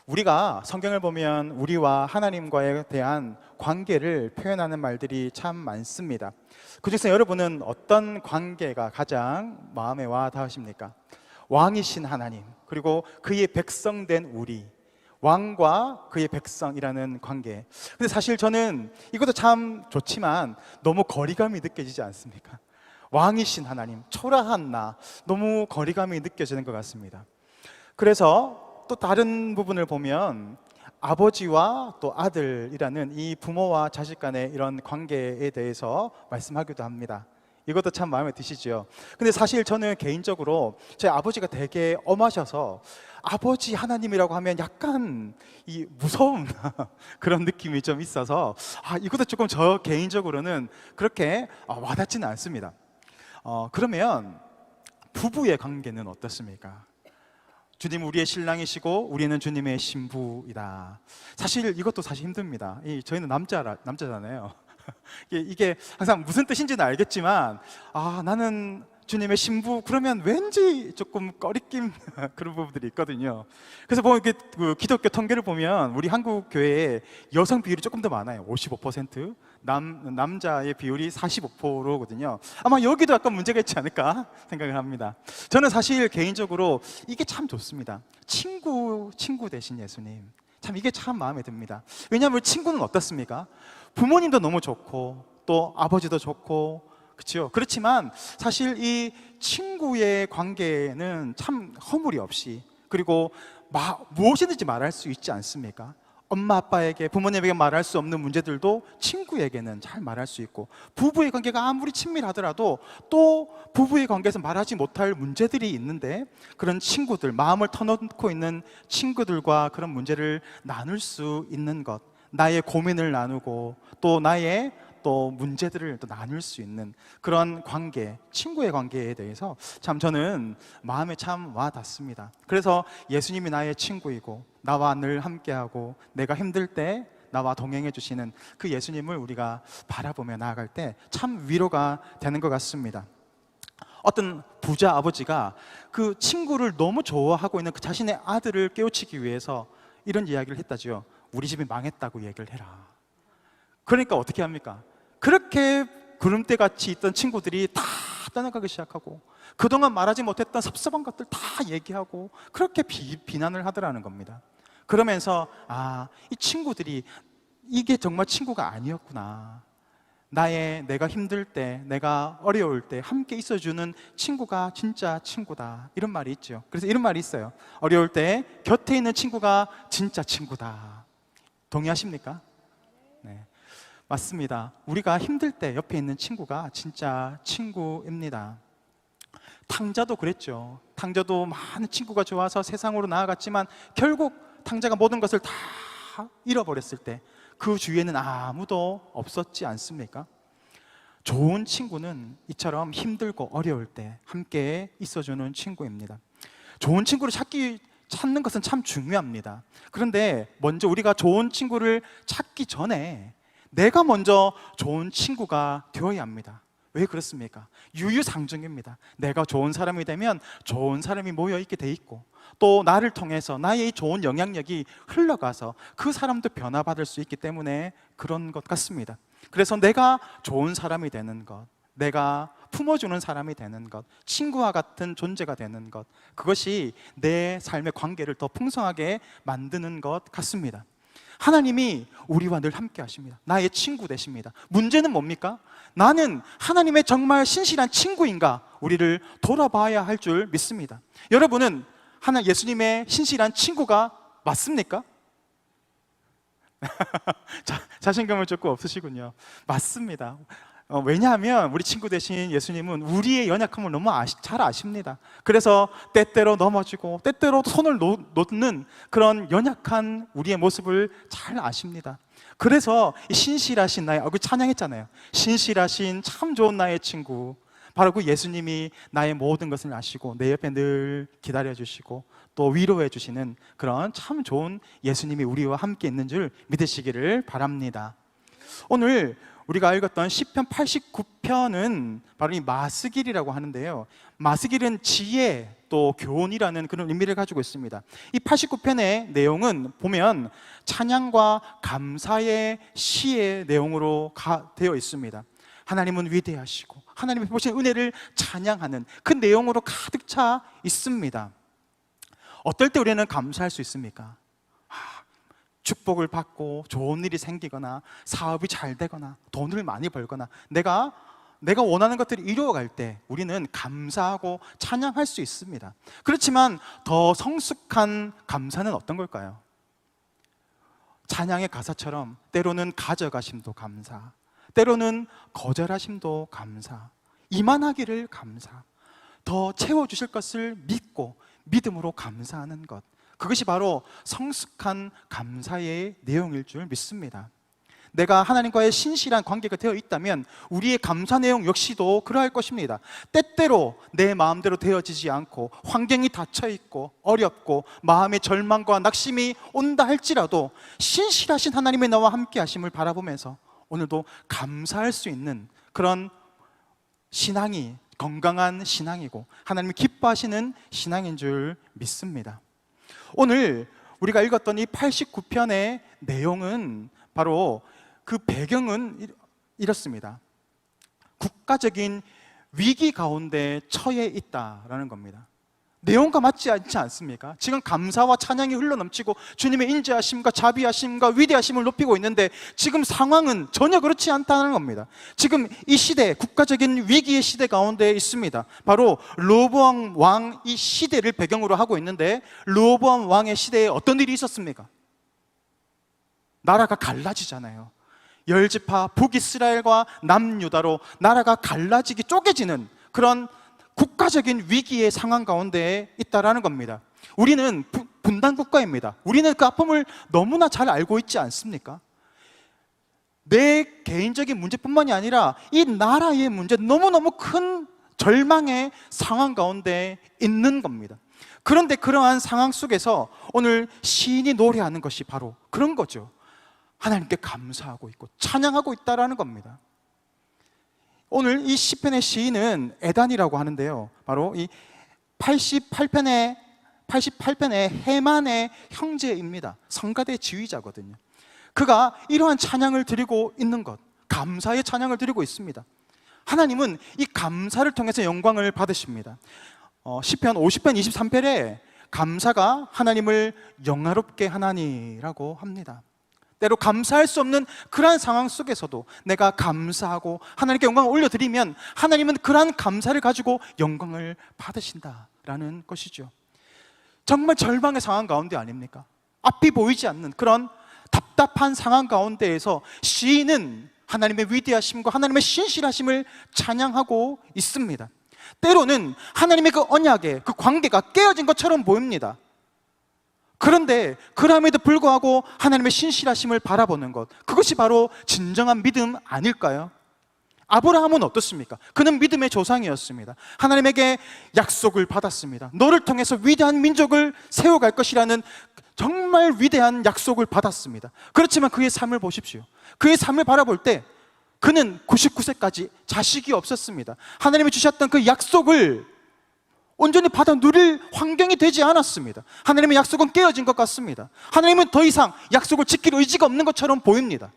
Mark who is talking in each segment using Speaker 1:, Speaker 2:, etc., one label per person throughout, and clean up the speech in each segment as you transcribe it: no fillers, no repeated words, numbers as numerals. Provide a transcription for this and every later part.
Speaker 1: 우리가 성경을 보면 우리와 하나님과에 대한 관계를 표현하는 말들이 참 많습니다. 그중에서 여러분은 어떤 관계가 가장 마음에 와 닿으십니까? 왕이신 하나님, 그리고 그의 백성된 우리, 왕과 그의 백성이라는 관계. 근데 사실 저는 이것도 참 좋지만 너무 거리감이 느껴지지 않습니까? 왕이신 하나님, 초라한 나, 너무 거리감이 느껴지는 것 같습니다. 그래서 또 다른 부분을 보면 아버지와 또 아들이라는 이 부모와 자식 간의 이런 관계에 대해서 말씀하기도 합니다. 이것도 참 마음에 드시죠. 근데 사실 저는 개인적으로 제 아버지가 되게 엄하셔서 아버지 하나님이라고 하면 약간 이 무서운 그런 느낌이 좀 있어서 이것도 조금 저 개인적으로는 그렇게 와닿지는 않습니다. 그러면 부부의 관계는 어떻습니까? 주님 우리의 신랑이시고 우리는 주님의 신부이다. 사실 이것도 사실 힘듭니다. 저희는 남자잖아요. 이게 항상 무슨 뜻인지는 알겠지만 나는 주님의 신부 그러면 왠지 조금 꺼리낌 그런 부분들이 있거든요. 그래서 보면 그 기독교 통계를 보면 우리 한국 교회에 여성 비율이 조금 더 많아요. 55%, 남자의 비율이 45%거든요. 아마 여기도 약간 문제가 있지 않을까 생각을 합니다. 저는 사실 개인적으로 이게 참 좋습니다. 친구 대신 예수님. 참 이게 참 마음에 듭니다. 왜냐하면 친구는 어떻습니까? 부모님도 너무 좋고 또 아버지도 좋고 그렇죠. 그렇지만 사실 이 친구의 관계는 참 허물이 없이 그리고 무엇이든지 말할 수 있지 않습니까? 엄마 아빠에게 부모님에게 말할 수 없는 문제들도 친구에게는 잘 말할 수 있고 부부의 관계가 아무리 친밀하더라도 또 부부의 관계에서 말하지 못할 문제들이 있는데 그런 친구들, 마음을 터놓고 있는 친구들과 그런 문제를 나눌 수 있는 것, 나의 고민을 나누고 또 나의 또 문제들을 또 나눌 수 있는 그런 관계, 친구의 관계에 대해서 참 저는 마음에 참 와닿습니다. 그래서 예수님이 나의 친구이고 나와 늘 함께하고 내가 힘들 때 나와 동행해 주시는 그 예수님을 우리가 바라보며 나아갈 때 참 위로가 되는 것 같습니다. 어떤 부자 아버지가 그 친구를 너무 좋아하고 있는 그 자신의 아들을 깨우치기 위해서 이런 이야기를 했다지요. 우리 집이 망했다고 얘기를 해라. 그러니까 어떻게 합니까? 그렇게 구름대같이 있던 친구들이 다 떠나가기 시작하고 그동안 말하지 못했던 섭섭한 것들 다 얘기하고 그렇게 비난을 하더라는 겁니다. 그러면서 이 친구들이 이게 정말 친구가 아니었구나. 내가 힘들 때, 내가 어려울 때 함께 있어주는 친구가 진짜 친구다. 이런 말이 있죠. 그래서 이런 말이 있어요. 어려울 때 곁에 있는 친구가 진짜 친구다. 동의하십니까? 네. 맞습니다. 우리가 힘들 때 옆에 있는 친구가 진짜 친구입니다. 탕자도 그랬죠. 탕자도 많은 친구가 좋아서 세상으로 나아갔지만 결국 탕자가 모든 것을 다 잃어버렸을 때 그 주위에는 아무도 없었지 않습니까? 좋은 친구는 이처럼 힘들고 어려울 때 함께 있어주는 친구입니다. 좋은 친구를 찾는 것은 참 중요합니다. 그런데 먼저 우리가 좋은 친구를 찾기 전에 내가 먼저 좋은 친구가 되어야 합니다. 왜 그렇습니까? 유유상종입니다. 내가 좋은 사람이 되면 좋은 사람이 모여있게 돼 있고 또 나를 통해서 나의 좋은 영향력이 흘러가서 그 사람도 변화받을 수 있기 때문에 그런 것 같습니다. 그래서 내가 좋은 사람이 되는 것, 내가 품어주는 사람이 되는 것, 친구와 같은 존재가 되는 것, 그것이 내 삶의 관계를 더 풍성하게 만드는 것 같습니다. 하나님이 우리와 늘 함께 하십니다. 나의 친구 되십니다. 문제는 뭡니까? 나는 하나님의 정말 신실한 친구인가? 우리를 돌아봐야 할 줄 믿습니다. 여러분은 예수님의 신실한 친구가 맞습니까? 자신감은 조금 없으시군요. 맞습니다. 왜냐하면 우리 친구 되신 예수님은 우리의 연약함을 너무 잘 아십니다. 그래서 때때로 넘어지고 때때로 손을 놓는 그런 연약한 우리의 모습을 잘 아십니다. 그래서 신실하신 나의 찬양했잖아요. 신실하신 참 좋은 나의 친구, 바로 그 예수님이 나의 모든 것을 아시고 내 옆에 늘 기다려주시고 또 위로해 주시는 그런 참 좋은 예수님이 우리와 함께 있는 줄 믿으시기를 바랍니다. 오늘 우리가 읽었던 시편 89편은 바로 이 마스길이라고 하는데요, 마스길은 지혜 또 교훈이라는 그런 의미를 가지고 있습니다. 이 89편의 내용은 보면 찬양과 감사의 시의 내용으로 되어 있습니다. 하나님은 위대하시고 하나님이 보신 은혜를 찬양하는 그 내용으로 가득 차 있습니다. 어떨 때 우리는 감사할 수 있습니까? 축복을 받고 좋은 일이 생기거나 사업이 잘 되거나 돈을 많이 벌거나 내가 원하는 것들이 이루어갈 때 우리는 감사하고 찬양할 수 있습니다. 그렇지만 더 성숙한 감사는 어떤 걸까요? 찬양의 가사처럼 때로는 가져가심도 감사, 때로는 거절하심도 감사, 이만하기를 감사, 더 채워주실 것을 믿고 믿음으로 감사하는 것, 그것이 바로 성숙한 감사의 내용일 줄 믿습니다. 내가 하나님과의 신실한 관계가 되어 있다면 우리의 감사 내용 역시도 그러할 것입니다. 때때로 내 마음대로 되어지지 않고 환경이 닫혀 있고 어렵고 마음의 절망과 낙심이 온다 할지라도 신실하신 하나님의 나와 함께 하심을 바라보면서 오늘도 감사할 수 있는 그런 신앙이 건강한 신앙이고 하나님이 기뻐하시는 신앙인 줄 믿습니다. 오늘 우리가 읽었던 이 89편의 내용은 바로 그 배경은 이렇습니다. 국가적인 위기 가운데 처해 있다라는 겁니다. 내용과 맞지 않지 않습니까? 지금 감사와 찬양이 흘러넘치고 주님의 인자하심과 자비하심과 위대하심을 높이고 있는데 지금 상황은 전혀 그렇지 않다는 겁니다. 지금 이 시대, 국가적인 위기의 시대 가운데 있습니다. 바로 르호보암 왕 이 시대를 배경으로 하고 있는데 르호보암 왕의 시대에 어떤 일이 있었습니까? 나라가 갈라지잖아요. 열지파 북이스라엘과 남유다로 나라가 갈라지기 쪼개지는 그런 국가적인 위기의 상황 가운데 있다라는 겁니다. 우리는 분단 국가입니다. 우리는 그 아픔을 너무나 잘 알고 있지 않습니까? 내 개인적인 문제뿐만이 아니라 이 나라의 문제, 너무너무 큰 절망의 상황 가운데 있는 겁니다. 그런데 그러한 상황 속에서 오늘 시인이 노래하는 것이 바로 그런 거죠. 하나님께 감사하고 있고 찬양하고 있다라는 겁니다. 오늘 이 시편의 시인은 에단이라고 하는데요, 바로 이 88편의 헤만의 형제입니다. 성가대 지휘자거든요. 그가 이러한 찬양을 드리고 있는 것, 감사의 찬양을 드리고 있습니다. 하나님은 이 감사를 통해서 영광을 받으십니다. 시편 50편 23편에 감사가 하나님을 영화롭게 하나니라고 합니다. 때로 감사할 수 없는 그러한 상황 속에서도 내가 감사하고 하나님께 영광을 올려드리면 하나님은 그러한 감사를 가지고 영광을 받으신다라는 것이죠. 정말 절망의 상황 가운데 아닙니까? 앞이 보이지 않는 그런 답답한 상황 가운데에서 시인은 하나님의 위대하심과 하나님의 신실하심을 찬양하고 있습니다. 때로는 하나님의 그 언약의 그 관계가 깨어진 것처럼 보입니다. 그런데 그럼에도 불구하고 하나님의 신실하심을 바라보는 것, 그것이 바로 진정한 믿음 아닐까요? 아브라함은 어떻습니까? 그는 믿음의 조상이었습니다. 하나님에게 약속을 받았습니다. 너를 통해서 위대한 민족을 세워갈 것이라는 정말 위대한 약속을 받았습니다. 그렇지만 그의 삶을 보십시오. 그의 삶을 바라볼 때 그는 99세까지 자식이 없었습니다. 하나님이 주셨던 그 약속을 온전히 받아 누릴 환경이 되지 않았습니다. 하나님의 약속은 깨어진 것 같습니다. 하나님은 더 이상 약속을 지킬 의지가 없는 것처럼 보입니다.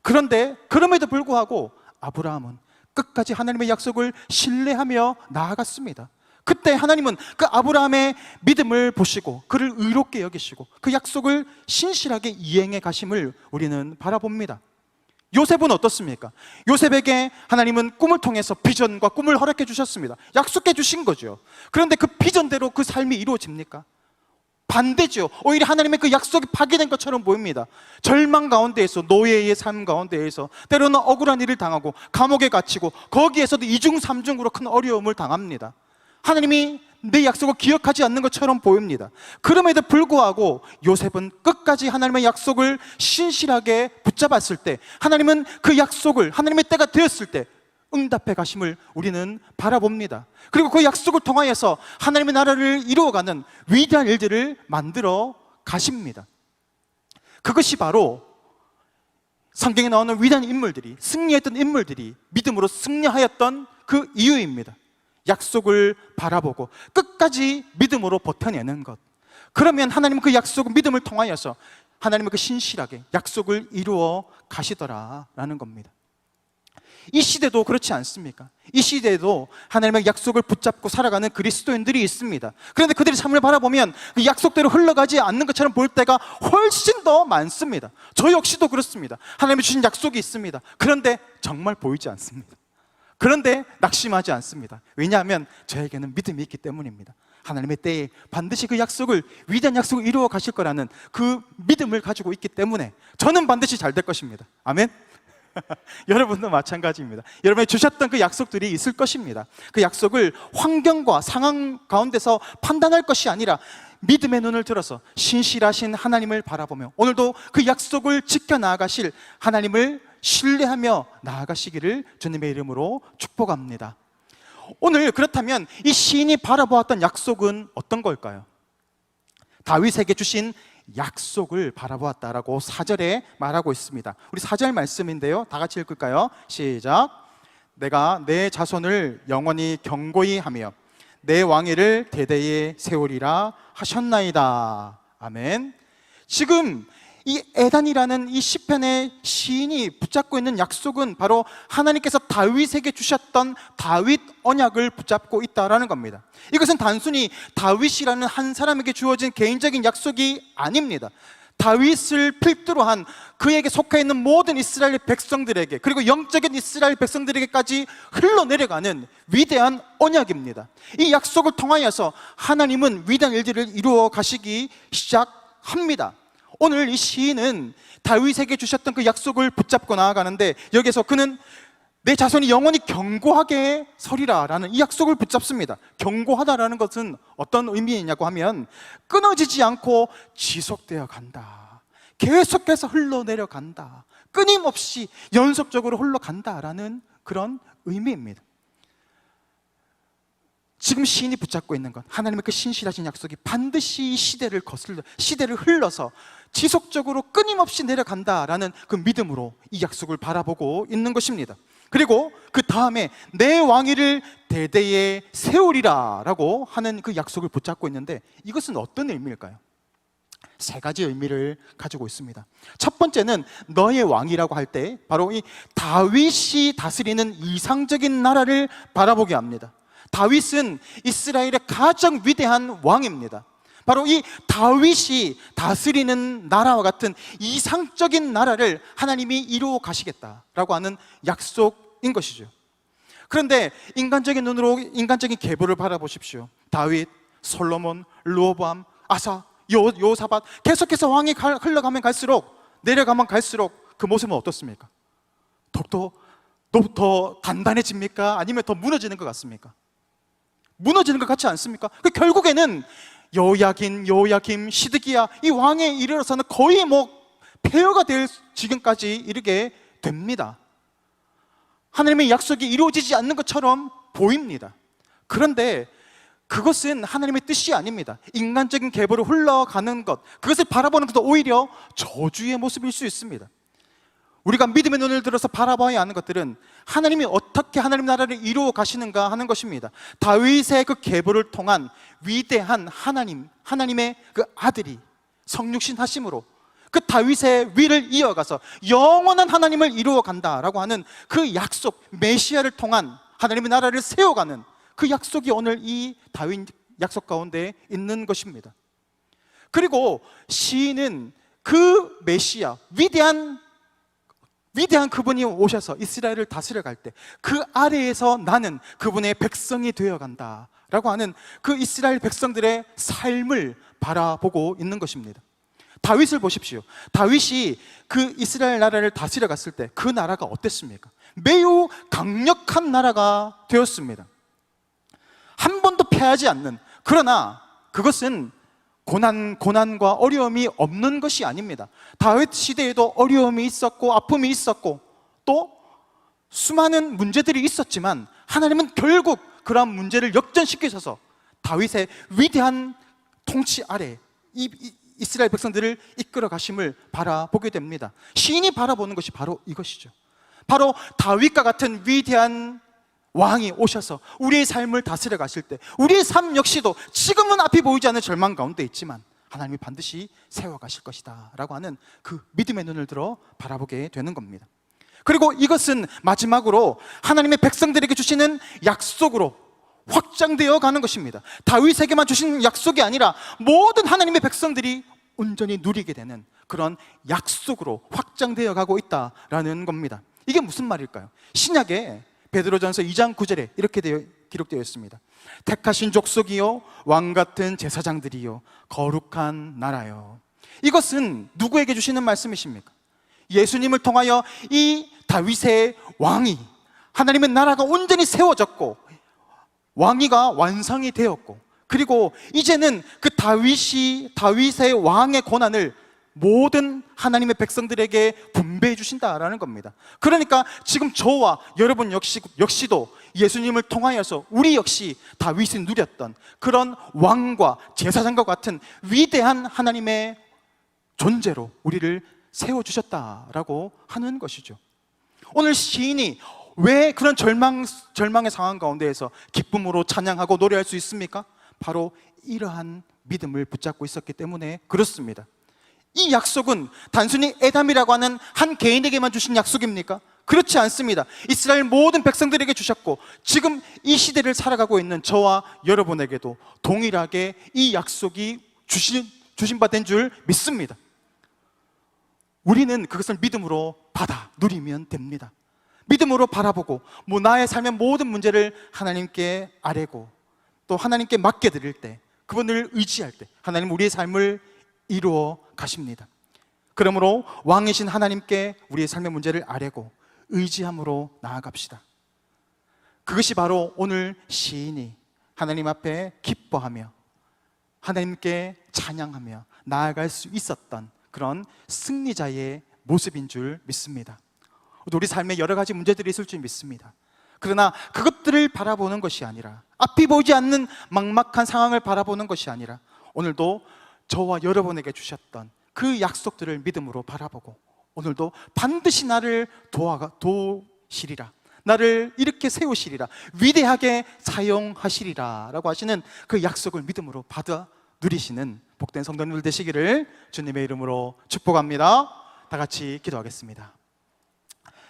Speaker 1: 그런데 그럼에도 불구하고 아브라함은 끝까지 하나님의 약속을 신뢰하며 나아갔습니다. 그때 하나님은 그 아브라함의 믿음을 보시고 그를 의롭게 여기시고 그 약속을 신실하게 이행해 가심을 우리는 바라봅니다. 요셉은 어떻습니까? 요셉에게 하나님은 꿈을 통해서 비전과 꿈을 허락해 주셨습니다. 약속해 주신 거죠. 그런데 그 비전대로 그 삶이 이루어집니까? 반대죠. 오히려 하나님의 그 약속이 파괴된 것처럼 보입니다. 절망 가운데에서, 노예의 삶 가운데에서 때로는 억울한 일을 당하고 감옥에 갇히고 거기에서도 이중 삼중으로 큰 어려움을 당합니다. 하나님이 내 약속을 기억하지 않는 것처럼 보입니다. 그럼에도 불구하고 요셉은 끝까지 하나님의 약속을 신실하게 붙잡았을 때 하나님은 그 약속을 하나님의 때가 되었을 때 응답해 가심을 우리는 바라봅니다. 그리고 그 약속을 통하여서 하나님의 나라를 이루어가는 위대한 일들을 만들어 가십니다. 그것이 바로 성경에 나오는 위대한 인물들이, 승리했던 인물들이 믿음으로 승리하였던 그 이유입니다. 약속을 바라보고 끝까지 믿음으로 버텨내는 것. 그러면 하나님은 그 약속을 믿음을 통하여서 하나님은 그 신실하게 약속을 이루어 가시더라라는 겁니다. 이 시대도 그렇지 않습니까? 이 시대에도 하나님의 약속을 붙잡고 살아가는 그리스도인들이 있습니다. 그런데 그들의 삶을 바라보면 그 약속대로 흘러가지 않는 것처럼 보일 때가 훨씬 더 많습니다. 저 역시도 그렇습니다. 하나님이 주신 약속이 있습니다. 그런데 정말 보이지 않습니다. 그런데 낙심하지 않습니다. 왜냐하면 저에게는 믿음이 있기 때문입니다. 하나님의 때에 반드시 그 약속을, 위대한 약속을 이루어 가실 거라는 그 믿음을 가지고 있기 때문에 저는 반드시 잘 될 것입니다. 아멘? 여러분도 마찬가지입니다. 여러분이 주셨던 그 약속들이 있을 것입니다. 그 약속을 환경과 상황 가운데서 판단할 것이 아니라 믿음의 눈을 들어서 신실하신 하나님을 바라보며 오늘도 그 약속을 지켜나가실 하나님을 신뢰하며 나아가시기를 주님의 이름으로 축복합니다. 오늘 그렇다면 이 시인이 바라보았던 약속은 어떤 걸까요? 다윗에게 주신 약속을 바라보았다라고 4절에 말하고 있습니다. 우리 4절 말씀인데요, 다 같이 읽을까요? 시작. 내가 내 자손을 영원히 경고히 하며 내 왕위를 대대에 세우리라 하셨나이다. 아멘. 지금 이 에단이라는 이 시편의 시인이 붙잡고 있는 약속은 바로 하나님께서 다윗에게 주셨던 다윗 언약을 붙잡고 있다라는 겁니다. 이것은 단순히 다윗이라는 한 사람에게 주어진 개인적인 약속이 아닙니다. 다윗을 필두로 한 그에게 속해 있는 모든 이스라엘 백성들에게, 그리고 영적인 이스라엘 백성들에게까지 흘러내려가는 위대한 언약입니다. 이 약속을 통하여서 하나님은 위대한 일들을 이루어 가시기 시작합니다. 오늘 이 시인은 다윗에게 주셨던 그 약속을 붙잡고 나아가는데, 여기서 그는 내 자손이 영원히 견고하게 서리라 라는 이 약속을 붙잡습니다. 견고하다라는 것은 어떤 의미이냐고 하면 끊어지지 않고 지속되어 간다, 계속해서 흘러내려간다, 끊임없이 연속적으로 흘러간다라는 그런 의미입니다. 지금 시인이 붙잡고 있는 것, 하나님의 그 신실하신 약속이 반드시 이 시대를 흘러서 지속적으로 끊임없이 내려간다라는 그 믿음으로 이 약속을 바라보고 있는 것입니다. 그리고 그 다음에 내 왕위를 대대에 세우리라 라고 하는 그 약속을 붙잡고 있는데, 이것은 어떤 의미일까요? 세 가지 의미를 가지고 있습니다. 첫 번째는 너의 왕이라고 할 때 바로 이 다윗이 다스리는 이상적인 나라를 바라보게 합니다. 다윗은 이스라엘의 가장 위대한 왕입니다. 바로 이 다윗이 다스리는 나라와 같은 이상적인 나라를 하나님이 이루어 가시겠다라고 하는 약속인 것이죠. 그런데 인간적인 눈으로 인간적인 계보를 바라보십시오. 다윗, 솔로몬, 르호보암, 아사, 요사밧, 계속해서 왕이 흘러가면 갈수록, 내려가면 갈수록 그 모습은 어떻습니까? 더 단단해집니까? 아니면 더 무너지는 것 같습니까? 무너지는 것 같지 않습니까? 결국에는 요야김, 시드기야, 이 왕에 이르러서는 거의 폐허가 될 지경까지 이르게 됩니다. 하나님의 약속이 이루어지지 않는 것처럼 보입니다. 그런데 그것은 하나님의 뜻이 아닙니다. 인간적인 계보로 흘러가는 것, 그것을 바라보는 것도 오히려 저주의 모습일 수 있습니다. 우리가 믿음의 눈을 들어서 바라봐야 하는 것들은 하나님이 어떻게 하나님 나라를 이루어 가시는가 하는 것입니다. 다윗의 그 계보를 통한 위대한 하나님의 그 아들이 성육신 하심으로 그 다윗의 위를 이어가서 영원한 하나님을 이루어 간다라고 하는 그 약속, 메시아를 통한 하나님의 나라를 세워가는 그 약속이 오늘 이 다윗 약속 가운데 있는 것입니다. 그리고 시인은 그 메시아, 위대한 그분이 오셔서 이스라엘을 다스려 갈 때 그 아래에서 나는 그분의 백성이 되어 간다 라고 하는 그 이스라엘 백성들의 삶을 바라보고 있는 것입니다. 다윗을 보십시오. 다윗이 그 이스라엘 나라를 다스려 갔을 때 그 나라가 어땠습니까? 매우 강력한 나라가 되었습니다. 한 번도 패하지 않는, 그러나 그것은 고난과 어려움이 없는 것이 아닙니다. 다윗 시대에도 어려움이 있었고 아픔이 있었고 또 수많은 문제들이 있었지만 하나님은 결국 그러한 문제를 역전시키셔서 다윗의 위대한 통치 아래 이스라엘 백성들을 이끌어 가심을 바라보게 됩니다. 시인이 바라보는 것이 바로 이것이죠. 바로 다윗과 같은 위대한 왕이 오셔서 우리의 삶을 다스려 가실 때 우리의 삶 역시도 지금은 앞이 보이지 않는 절망 가운데 있지만 하나님이 반드시 세워가실 것이다 라고 하는 그 믿음의 눈을 들어 바라보게 되는 겁니다. 그리고 이것은 마지막으로 하나님의 백성들에게 주시는 약속으로 확장되어 가는 것입니다. 다윗에게만 주신 약속이 아니라 모든 하나님의 백성들이 온전히 누리게 되는 그런 약속으로 확장되어 가고 있다라는 겁니다. 이게 무슨 말일까요? 신약에 베드로전서 2장 9절에 이렇게 기록되어 있습니다. 택하신 족속이요 왕같은 제사장들이요 거룩한 나라요. 이것은 누구에게 주시는 말씀이십니까? 예수님을 통하여 이 다윗의 왕이, 하나님의 나라가 온전히 세워졌고 왕위가 완성이 되었고, 그리고 이제는 그 다윗의 왕의 권한을 모든 하나님의 백성들에게 분배해 주신다라는 겁니다. 그러니까 지금 저와 여러분 역시도 예수님을 통하여서 우리 역시 다윗이 누렸던 그런 왕과 제사장과 같은 위대한 하나님의 존재로 우리를 세워주셨다라고 하는 것이죠. 오늘 시인이 왜 그런 절망의 상황 가운데에서 기쁨으로 찬양하고 노래할 수 있습니까? 바로 이러한 믿음을 붙잡고 있었기 때문에 그렇습니다. 이 약속은 단순히 에담이라고 하는 한 개인에게만 주신 약속입니까? 그렇지 않습니다. 이스라엘 모든 백성들에게 주셨고 지금 이 시대를 살아가고 있는 저와 여러분에게도 동일하게 이 약속이 주신 바 된 줄 믿습니다. 우리는 그것을 믿음으로 받아 누리면 됩니다. 믿음으로 바라보고 나의 삶의 모든 문제를 하나님께 아뢰고 또 하나님께 맡겨 드릴 때, 그분을 의지할 때 하나님 우리의 삶을 이루어 가십니다. 그러므로 왕이신 하나님께 우리의 삶의 문제를 아뢰고 의지함으로 나아갑시다. 그것이 바로 오늘 시인이 하나님 앞에 기뻐하며 하나님께 찬양하며 나아갈 수 있었던 그런 승리자의 모습인 줄 믿습니다. 우리 삶에 여러 가지 문제들이 있을 줄 믿습니다. 그러나 그것들을 바라보는 것이 아니라, 앞이 보이지 않는 막막한 상황을 바라보는 것이 아니라, 오늘도 저와 여러분에게 주셨던 그 약속들을 믿음으로 바라보고 오늘도 반드시 나를 도우시리라, 나를 이렇게 세우시리라, 위대하게 사용하시리라 라고 하시는 그 약속을 믿음으로 받아 누리시는 복된 성도님들 되시기를 주님의 이름으로 축복합니다. 다 같이 기도하겠습니다.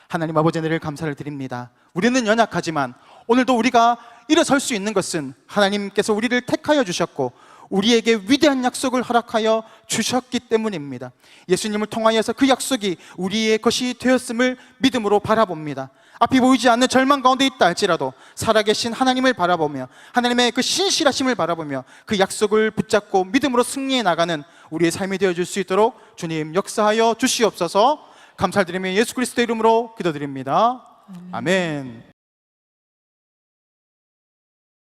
Speaker 1: 하나님 아버지, 은혜를 감사를 드립니다. 우리는 연약하지만 오늘도 우리가 일어설 수 있는 것은 하나님께서 우리를 택하여 주셨고 우리에게 위대한 약속을 허락하여 주셨기 때문입니다. 예수님을 통하여서 그 약속이 우리의 것이 되었음을 믿음으로 바라봅니다. 앞이 보이지 않는 절망 가운데 있다 할지라도 살아계신 하나님을 바라보며 하나님의 그 신실하심을 바라보며 그 약속을 붙잡고 믿음으로 승리해 나가는 우리의 삶이 되어줄 수 있도록 주님 역사하여 주시옵소서. 감사드리며 예수 그리스도의 이름으로 기도드립니다. 아멘.